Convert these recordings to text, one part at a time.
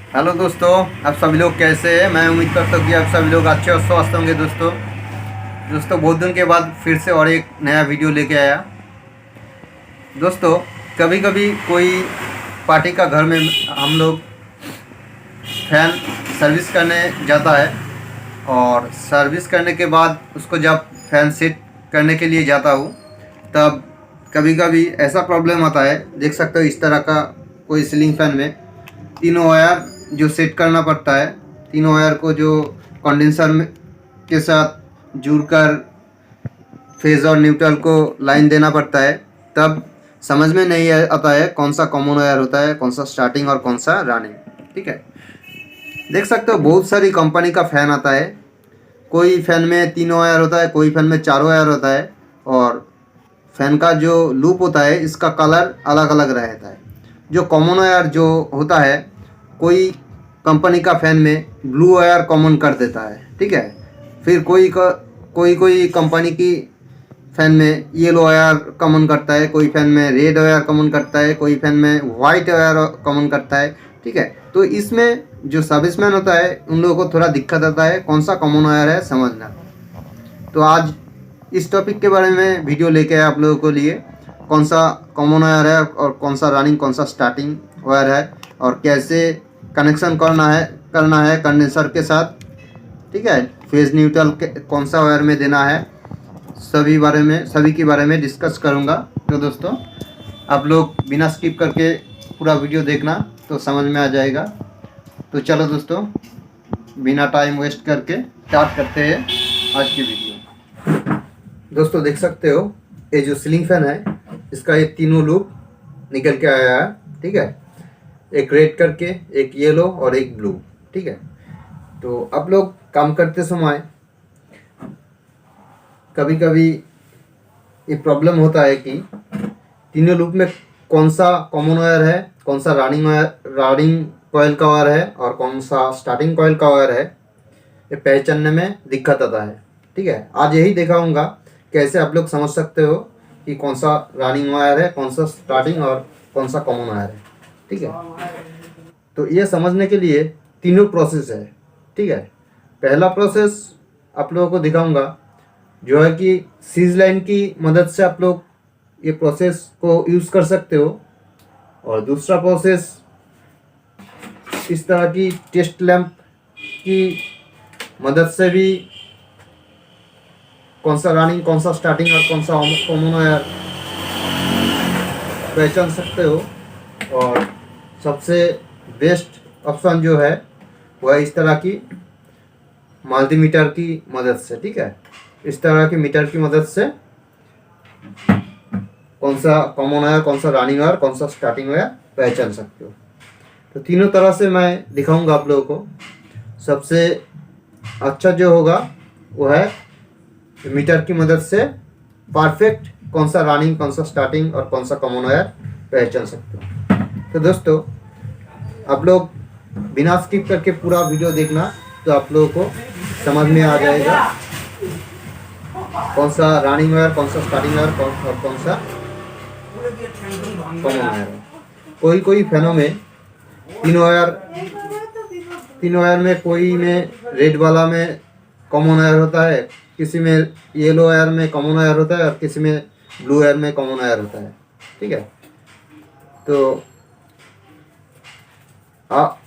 Hello दोस्तों, आप सभी लोग कैसे हैं। मैं उम्मीद करता हूँ कि आप सभी लोग अच्छे और स्वस्थ होंगे। दोस्तों बहुत दिन के बाद फिर से और एक नया वीडियो लेके आया। दोस्तों कभी कभी कोई पार्टी का घर में हम लोग फैन सर्विस करने जाता है, और सर्विस करने के बाद उसको जब फैन सेट करने के लिए जाता हूँ, तब कभी कभी ऐसा प्रॉब्लम आता है। देख सकते हो इस तरह का कोई सीलिंग फैन में तीनों वायर जो सेट करना पड़ता है, तीनों वायर को जो कंडेंसर में के साथ जुड़कर फेज और न्यूट्रल को लाइन देना पड़ता है। तब समझ में नहीं आता है कौन सा कॉमन वायर होता है, कौन सा स्टार्टिंग और कौन सा रनिंग। ठीक है, देख सकते हो बहुत सारी कंपनी का फ़ैन आता है। कोई फ़ैन में तीनों वायर होता है, कोई फ़ैन में चारों वायर होता है, और फ़ैन का जो लूप होता है इसका कलर अलग अलग रहता है। जो कॉमन वायर जो होता है, कोई कंपनी का फ़ैन में ब्लू वायर कॉमन कर देता है। ठीक है, फिर कोई कंपनी की फ़ैन में येलो वायर कॉमन करता है, कोई फ़ैन में रेड वायर कॉमन करता है, कोई फ़ैन में वाइट वायर कॉमन करता है। ठीक है, तो इसमें जो सर्विसमैन होता है उन लोगों को थोड़ा दिक्कत आता है कौन सा कॉमन वायर है समझना। तो आज इस टॉपिक के बारे में वीडियो लेके आए आप लोगों को लिए, कौन सा कॉमन वायर है और कौन सा रनिंग, कौन सा स्टार्टिंग वायर है, और कैसे कनेक्शन करना है कंडेंसर के साथ। ठीक है, फेज न्यूट्रल कौन सा वायर में देना है, सभी के बारे में डिस्कस करूँगा। तो दोस्तों आप लोग बिना स्किप करके पूरा वीडियो देखना तो समझ में आ जाएगा। तो चलो दोस्तों, बिना टाइम वेस्ट करके स्टार्ट करते हैं आज की वीडियो। दोस्तों देख सकते हो ये जो सीलिंग फैन है, इसका ये तीनों लूप निकल के आया है। ठीक है, एक रेड करके, एक येलो और एक ब्लू। ठीक है, तो आप लोग काम करते समय कभी कभी ये प्रॉब्लम होता है कि तीनों लूप में कौन सा कॉमन वायर है, कौन सा रनिंग कॉइल का वायर है और कौन सा स्टार्टिंग कॉइल का वायर है, ये पहचानने में दिक्कत आता है। ठीक है, आज यही दिखाऊंगा कैसे आप लोग समझ सकते हो कि कौन सा रनिंग वायर है, कौन सा स्टार्टिंग और कौन सा कॉमन वायर है। ठीक है, तो ये समझने के लिए तीनों प्रोसेस है। ठीक है, पहला प्रोसेस आप लोगों को दिखाऊंगा जो है कि सीज लाइन की मदद से आप लोग ये प्रोसेस को यूज़ कर सकते हो, और दूसरा प्रोसेस इस तरह की टेस्ट लैंप की मदद से भी कौन सा रनिंग, कौन सा स्टार्टिंग और कौन सा कॉमन वायर पहचान सकते हो। और सबसे बेस्ट ऑप्शन जो है वह इस तरह की मल्टीमीटर की मदद से। ठीक है, इस तरह की मीटर की मदद से कौन सा कॉमन वायर, कौन सा रनिंग वायर, कौन सा स्टार्टिंग वायर पहचान सकते हो। तो तीनों तरह से मैं दिखाऊंगा आप लोगों को। सबसे अच्छा जो होगा वो है मीटर की मदद से परफेक्ट कौन सा रनिंग, कौन सा स्टार्टिंग और कौन सा कॉमन वायर पहचान सकते हो। तो दोस्तों आप लोग बिना स्किप करके पूरा वीडियो देखना, तो आप लोगों को समझ में आ जाएगा कौन सा रनिंग वायर, कौन सा स्टार्टिंग वायर और कौन सा कॉमन वायर है। कोई फैनों में तीनों वायर में, कोई में रेड वाला में कॉमन वायर होता है, किसी में येलो वायर में कॉमन वायर होता है और किसी में ब्लू वायर में कॉमन वायर होता है। ठीक है, तो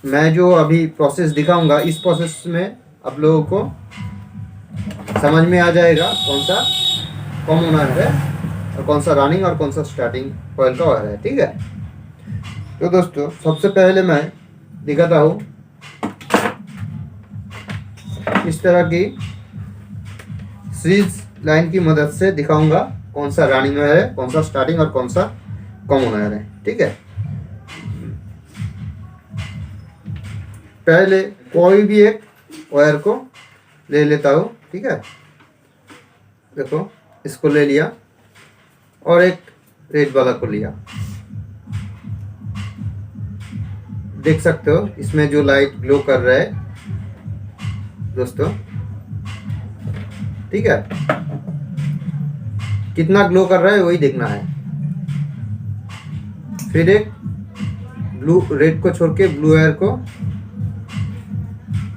मैं जो अभी प्रोसेस दिखाऊंगा, इस प्रोसेस में आप लोगों को समझ में आ जाएगा कौन सा कॉमन वायर है और कौन सा रनिंग और कौन सा स्टार्टिंग कॉइल का वायर है। ठीक है, तो दोस्तों सबसे पहले मैं दिखाता हूँ इस तरह की सीरीज लाइन की मदद से दिखाऊंगा कौन सा रनिंग वायर है, कौन सा स्टार्टिंग और कौन सा कॉमन वायर है। ठीक है, पहले कोई भी एक वायर को ले लेता हूँ। ठीक है, देखो इसको ले लिया और एक रेड वाला को लिया। देख सकते हो इसमें जो लाइट ग्लो कर रहा है दोस्तों। ठीक है, कितना ग्लो कर रहा है वही देखना है। फिर एक रेड को छोड़ के ब्लू वायर को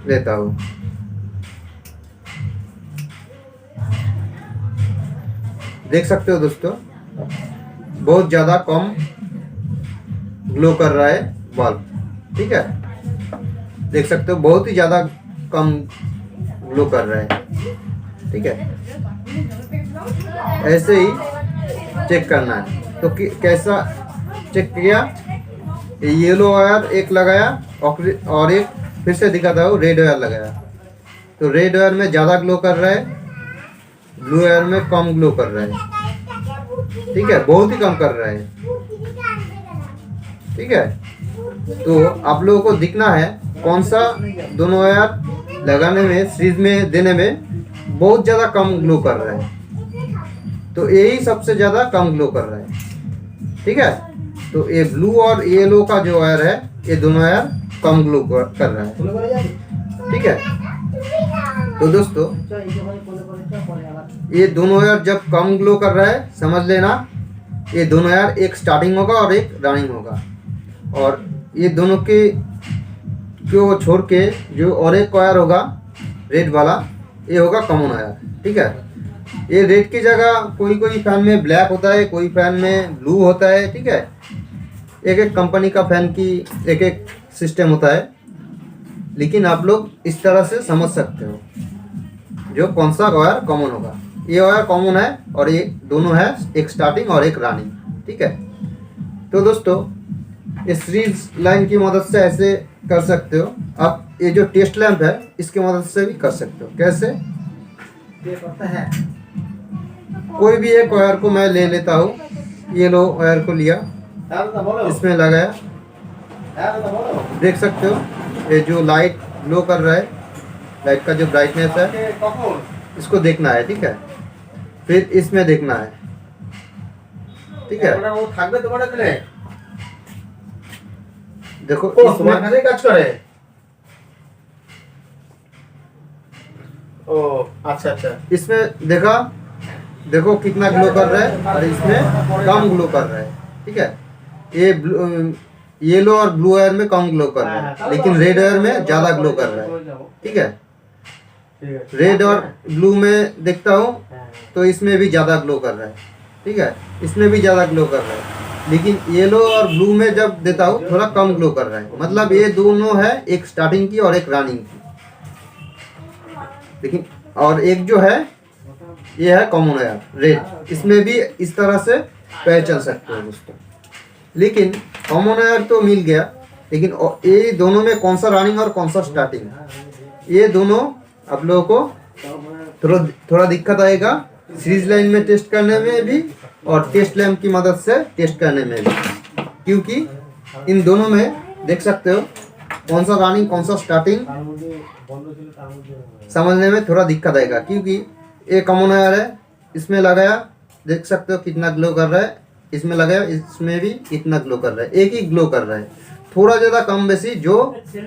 लेता हूँ। देख सकते हो दोस्तों, बहुत ज़्यादा कम ग्लो कर रहा है बल्ब, ठीक है। देख सकते हो बहुत ही ज़्यादा कम ग्लो कर रहा है, ठीक है। ऐसे ही चेक करना है। तो कैसा चेक किया, येलो वायर एक लगाया और एक फिर से दिखाता हूँ, रेड वायर लगाया। तो रेड वायर में ज़्यादा ग्लो कर रहा है, ब्लू वायर में कम ग्लो कर रहा है, ठीक है, बहुत ही कम कर रहा है, ठीक है। तो आप लोगों को दिखना है कौन सा दोनों वायर लगाने में, सीरीज में देने में बहुत ज़्यादा कम ग्लो कर रहा है। तो यही सबसे ज़्यादा कम ग्लो कर रहा है, ठीक है। तो ये ब्लू और येलो का जो वायर है, ये दोनों वायर कम ग्लो कर रहा है, ठीक है। तो दोस्तों ये दोनों वायर जब कम ग्लो कर रहा है, समझ लेना ये दोनों वायर एक स्टार्टिंग होगा और एक रनिंग होगा। और ये दोनों के को छोड़ के जो और एक वायर होगा रेड वाला, ये होगा कॉमन वायर, ठीक है। ये रेड की जगह कोई कोई फैन में ब्लैक होता है, कोई फैन में ब्लू होता है, ठीक है। एक एक कंपनी का फैन की एक एक सिस्टम होता है, लेकिन आप लोग इस तरह से समझ सकते हो जो कौन सा वायर कॉमन होगा। ये वायर कॉमन है और ये दोनों है एक स्टार्टिंग और एक रनिंग, ठीक है। तो दोस्तों इस सीरीज लाइन की मदद से ऐसे कर सकते हो आप। ये जो टेस्ट लैंप है इसकी मदद से भी कर सकते हो। कैसे ये पता है, कोई भी एक वायर को मैं ले लेता हूँ, येलो वायर को लिया, इसमें लगाया, देख सकते हो ये जो लाइट ग्लो कर रहा है, लाइट का जो ब्राइटनेस है इसको देखना है, ठीक है। फिर इसमें देखना है, ठीक है। देखो इसमें काज करे। ओ अच्छा अच्छा, इसमें देखो कितना ग्लो कर रहा है और इसमें कम ग्लो कर रहा है, ठीक है। ये येलो और ब्लू वायर में कम ग्लो कर रहा है, लेकिन रेड वायर में ज़्यादा ग्लो कर रहा है, ठीक है। रेड और ब्लू में देखता हूँ तो इसमें भी ज़्यादा ग्लो कर रहा है, ठीक है, इसमें भी ज़्यादा ग्लो कर रहा है। लेकिन येलो और ब्लू में जब देता हूँ थोड़ा कम ग्लो कर रहा है। मतलब ये दोनों है एक स्टार्टिंग की और एक रनिंग की, लेकिन और एक जो है ये है कॉमन वायर रेड। इसमें भी इस तरह से पहचान सकते हो दोस्तों। लेकिन कॉमन वायर तो मिल गया, लेकिन ये दोनों में कौन सा रनिंग और कौन सा स्टार्टिंग, ये दोनों आप लोगों को थोड़ा दिक्कत आएगा सीरीज लाइन में टेस्ट करने में भी और टेस्ट लैंप की मदद से टेस्ट करने में भी, क्योंकि इन दोनों में देख सकते हो कौन सा रनिंग कौन सा स्टार्टिंग समझने में थोड़ा दिक्कत आएगा। क्योंकि ये कॉमन वायर है, इसमें लगाया देख सकते हो कितना ग्लो कर रहा है, इसमें लगाया इसमें भी कितना ग्लो कर रहा है, एक ही ग्लो कर रहा है, थोड़ा ज़्यादा कम बेसी जो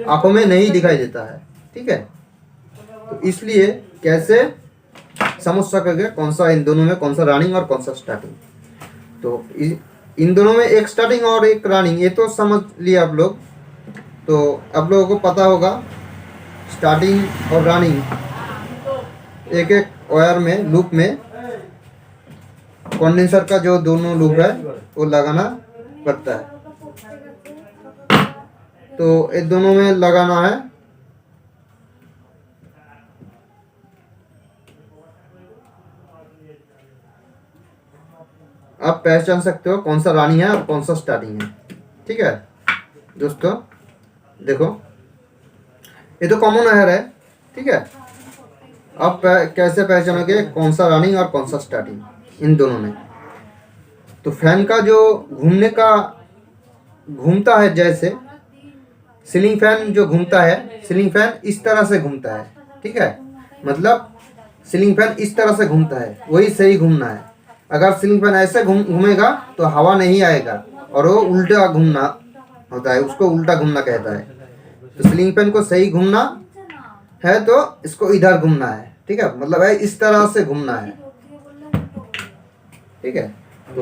आंखों में नहीं दिखाई देता है, ठीक है। तो इसलिए कैसे समझ सकोगे कौन सा इन दोनों में कौन सा रनिंग और कौन सा स्टार्टिंग। तो इन दोनों में एक स्टार्टिंग और एक रनिंग, ये तो समझ लिया आप लोग। तो आप लोगों को पता होगा स्टार्टिंग और रनिंग एक एक वायर में लूप में कंडेंसर का जो दोनों लूप है वो लगाना पड़ता है। तो ये दोनों में लगाना है। आप पहचान सकते हो कौन सा रनिंग है और कौन सा स्टार्टिंग है, ठीक है दोस्तों। देखो ये तो कॉमन वायर है, ठीक है। आप कैसे पहचानोगे कौन सा रनिंग और कौन सा स्टार्टिंग इन दोनों में। तो फैन का जो घूमता है, जैसे सीलिंग फैन जो घूमता है, सीलिंग फैन इस तरह से घूमता है, ठीक है। मतलब सीलिंग फैन इस तरह से घूमता है, वही सही घूमना है। अगर सीलिंग फैन ऐसे घूमेगा तो हवा नहीं आएगा और वो उल्टा घूमना होता है, उसको उल्टा घूमना कहता है। तो सीलिंग फैन को सही घूमना है तो इसको इधर घूमना है, ठीक है। मतलब है इस तरह से घूमना है, ठीक है। तो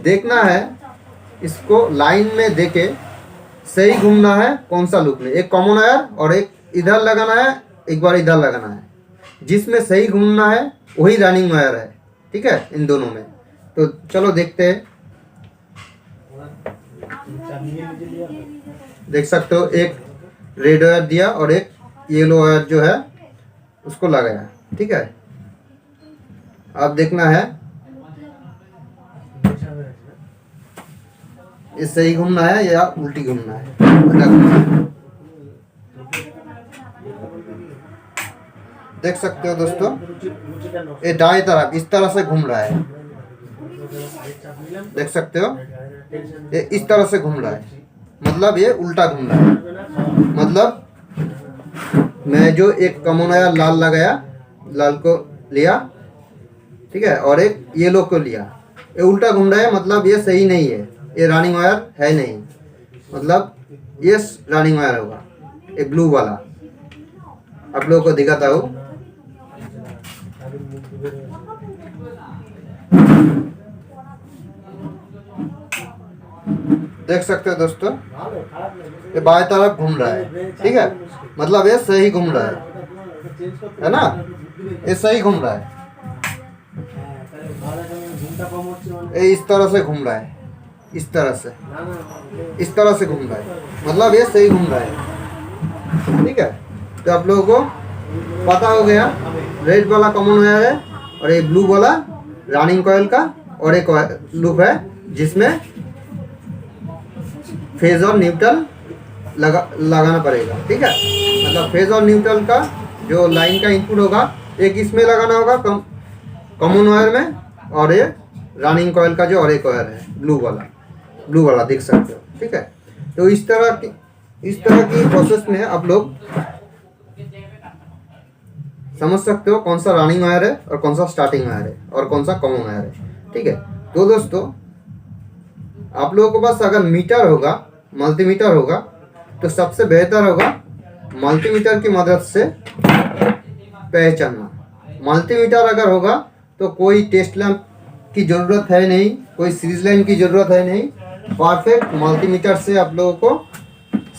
देखना है इसको लाइन में देके सही घूमना है कौन सा लूप में, एक कॉमन वायर और एक इधर लगाना है, एक बार इधर लगाना है। जिसमें सही घूमना है वही रनिंग वायर है, ठीक है, इन दोनों में। तो चलो देखते हैं। देख सकते हो एक रेड वायर दिया और एक येलो वायर जो है उसको लगाया, ठीक है। अब देखना है ये सही घूमना है या उल्टी घूमना है, उल्टा घूमना है। देख सकते हो दोस्तों, ये दाएं तरफ इस तरह से घूम रहा है। देख सकते हो ये इस तरह से घूम रहा है, मतलब ये उल्टा घूम रहा है। मतलब मैं जो एक कॉमन वायर लाल लगाया, लाल को लिया, ठीक है, और एक येलो को लिया, ये उल्टा घूम रहा है, मतलब ये सही नहीं है, ये रनिंग वायर है नहीं, मतलब ये रनिंग वायर होगा, ये ब्लू वाला। आप लोगों को दिखाता हूँ। देख सकते हो दोस्तों, ये बाएं तरफ घूम रहा है, ठीक है, मतलब ये सही घूम रहा है ना, ये सही घूम रहा है। ये इस तरह से घूम रहा है, इस तरह से, इस तरह से घूम रहा है, मतलब ये सही घूम रहा है, ठीक है। तो आप लोगों को पता हो गया, रेड वाला कॉमन वायर है और ये ब्लू वाला रनिंग कॉइल का, और एक लूप है जिसमें फेज और न्यूट्रल लगाना पड़ेगा, ठीक है। मतलब फेज और न्यूट्रल का जो लाइन का इनपुट होगा, एक इसमें लगाना होगा कॉमन वायर में, और ये रनिंग कॉइल का जो और एक वायर है ब्लू वाला देख सकते हो, ठीक है। तो इस तरह की प्रोसेस में आप लोग समझ सकते हो कौन सा रनिंग वायर है और कौन सा स्टार्टिंग वायर है और कौन सा कॉमन वायर है, ठीक है। तो दोस्तों आप लोगों के पास अगर मीटर होगा, मल्टीमीटर होगा, तो सबसे बेहतर होगा मल्टीमीटर की मदद से पहचानना। मल्टीमीटर अगर होगा तो कोई टेस्ट लैंप की ज़रूरत है नहीं, कोई सीरीज लाइन की ज़रूरत है नहीं, परफेक्ट मल्टीमीटर से आप लोगों को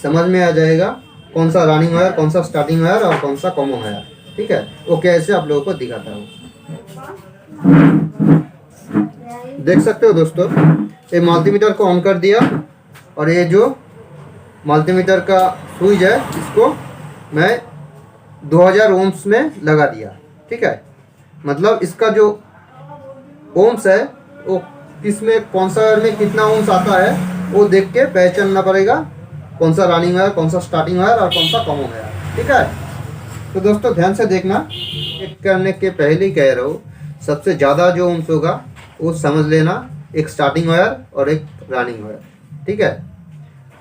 समझ में आ जाएगा कौन सा रनिंग वायर, कौन सा स्टार्टिंग वायर और कौन सा कॉमन वायर, ठीक है। वो कैसे आप लोगों को दिखाता हूँ। देख सकते हो दोस्तों, ये मल्टीमीटर को ऑन कर दिया और ये जो मल्टीमीटर का स्विच है इसको मैं 2000 ओम्स में लगा दिया, ठीक है। मतलब इसका जो ओम्स है वो किसमें, कौन सा वायर में कितना ओम्स आता है वो देख के पहचानना पड़ेगा कौन सा रनिंग वायर, कौन सा स्टार्टिंग वायर और कौन सा कॉमन वायर, ठीक है। तो दोस्तों ध्यान से देखना, चेक करने के पहले ही कह रहा हूँ, सबसे ज़्यादा जो ओम्स होगा वो समझ लेना एक स्टार्टिंग वायर और एक रनिंग वायर, ठीक है।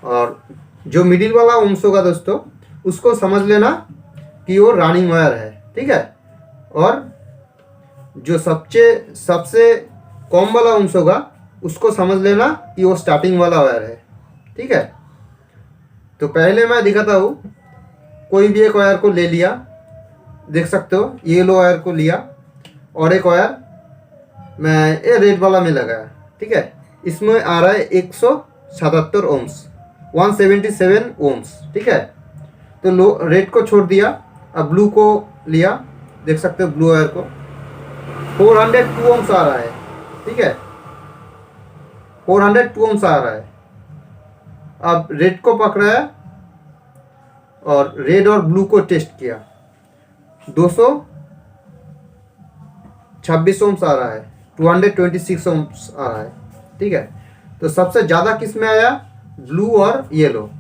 और जो मिडिल वाला ओम्स होगा दोस्तों उसको समझ लेना कि वो रनिंग वायर है, ठीक है। और जो सबसे कम वाला ओम्स होगा उसको समझ लेना कि वो स्टार्टिंग वाला वायर है, ठीक है। तो पहले मैं दिखाता हूँ, कोई भी एक वायर को ले लिया, देख सकते हो येलो वायर को लिया और एक वायर मैं ये रेड वाला में लगाया, ठीक है। इसमें आ रहा है 177 ओम्स, 177 ओम्स, ठीक है। तो रेड को छोड़ दिया, अब ब्लू को लिया, देख सकते हो ब्लू वायर को 402 ओम्स आ रहा है, ठीक है, 402 ओम्स आ रहा है। अब रेड को पकड़ा है और रेड और ब्लू को टेस्ट किया, 226 ओम्स आ रहा है, 226 ओम्स आ रहा है, ठीक है। तो सबसे ज़्यादा किस में आया, ब्लू और येलो।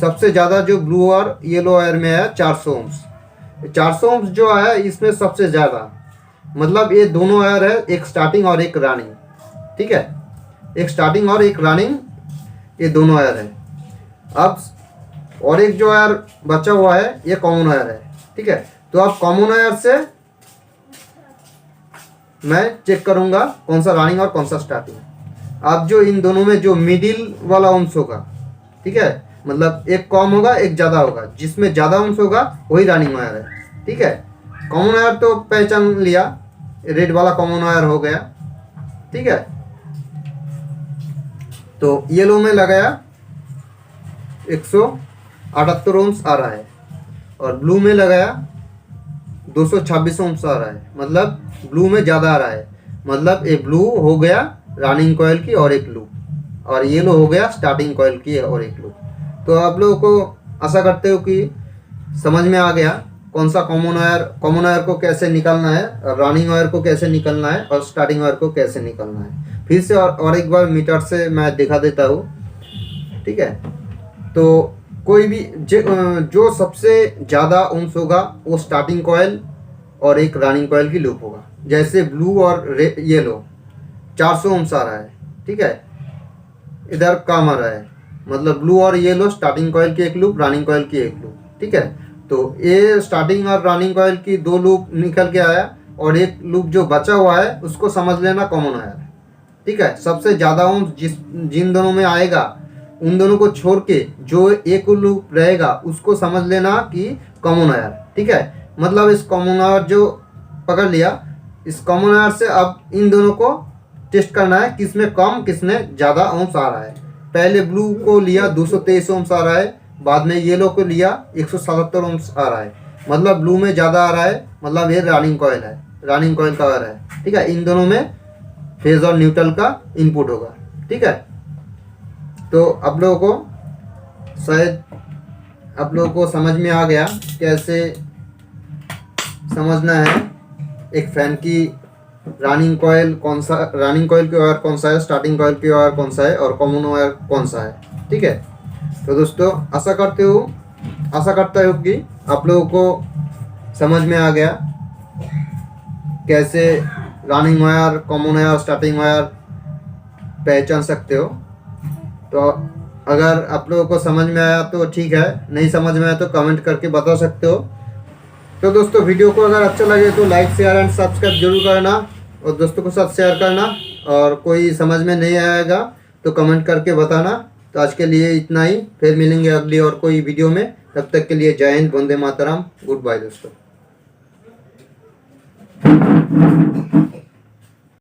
सबसे ज़्यादा जो ब्लू और येलो वायर में आया 400 ओम्स। 400 ओम्स जो आया इसमें सबसे ज़्यादा, मतलब ये दोनों वायर है, एक स्टार्टिंग और एक रनिंग, ठीक है। एक स्टार्टिंग और एक रनिंग, ये दोनों वायर है। अब और एक जो वायर बचा हुआ है ये कॉमन वायर है, ठीक है। तो अब कॉमन वायर से मैं चेक करूंगा कौन सा रनिंग और कौन सा स्टार्टिंग। अब जो इन दोनों में जो मिडिल वाला ओम्स होगा, ठीक है, मतलब एक कम होगा एक ज़्यादा होगा, जिसमें ज़्यादा ओम्स होगा वही रनिंग वायर है, ठीक है। कॉमन वायर तो पहचान लिया, रेड वाला कॉमन वायर हो गया, ठीक है। तो येलो में लगाया 178 ओम्स आ रहा है, और ब्लू में लगाया 226 ओम्स आ रहा है, मतलब ब्लू में ज़्यादा आ रहा है, मतलब एक ब्लू हो गया रनिंग कॉइल की और एक लूप, और येलो हो गया स्टार्टिंग कॉइल की और एक लूप। तो आप लोगों को आशा करते हो कि समझ में आ गया कौन सा कॉमन वायर को कैसे निकालना है, रनिंग वायर को कैसे निकालना है और स्टार्टिंग वायर को कैसे निकालना है। फिर से और एक बार मीटर से मैं दिखा देता हूँ, ठीक है। तो कोई भी जो सबसे ज़्यादा ओम्स होगा वो स्टार्टिंग कॉइल और एक रनिंग कॉइल की लूप होगा। जैसे ब्लू और येलो 400 ओम्स आ रहा है, ठीक है, इधर कम आ रहा है, मतलब ब्लू और येलो स्टार्टिंग कॉइल की एक लूप, रनिंग कॉइल की एक लूप, ठीक है। तो ये स्टार्टिंग और रनिंग कॉइल की 2 लूप निकल के आया, और एक लूप जो बचा हुआ है उसको समझ लेना कॉमन वायर, ठीक है। सबसे ज़्यादा ओम्स जिन दोनों में आएगा उन दोनों को छोड़ के जो एक लूप रहेगा उसको समझ लेना कि कॉमन वायर, ठीक है। मतलब इस कॉमन वायर जो पकड़ लिया, इस कॉमन वायर से अब इन दोनों को टेस्ट करना है किसमें कम किसमें ज़्यादा ओम्स आ रहा है। पहले ब्लू को लिया 223 ओम्स आ रहा है, बाद में येलो को लिया 177 ओम्स आ रहा है, मतलब ब्लू में ज़्यादा आ रहा है, मतलब ये रनिंग कॉइल है, रनिंग कॉइल का वायर है, ठीक है। इन दोनों में फेज और न्यूट्रल का इनपुट होगा, ठीक है। तो आप लोगों को शायद आप लोगों को समझ में आ गया कैसे समझना है एक फैन की रनिंग कॉइल कौन सा, रनिंग कॉइल की वायर कौन सा है, स्टार्टिंग कॉइल की वायर कौन सा है और कॉमन वायर कौन सा है, ठीक है। तो दोस्तों आशा करता हूँ कि आप लोगों को समझ में आ गया कैसे running wire, common wire, starting wire पहचान सकते हो। तो अगर आप लोगों को समझ में आया तो ठीक है, नहीं समझ में आया तो कमेंट करके बता सकते हो। तो दोस्तों वीडियो को अगर अच्छा लगे तो लाइक शेयर एंड सब्सक्राइब जरूर करना और दोस्तों के साथ शेयर करना, और कोई समझ में नहीं आएगा तो कमेंट करके बताना। तो आज के लिए इतना ही, फिर मिलेंगे अगली और कोई वीडियो में। तब तक के लिए जय हिंद, वंदे मातरम, गुड बाय दोस्तों।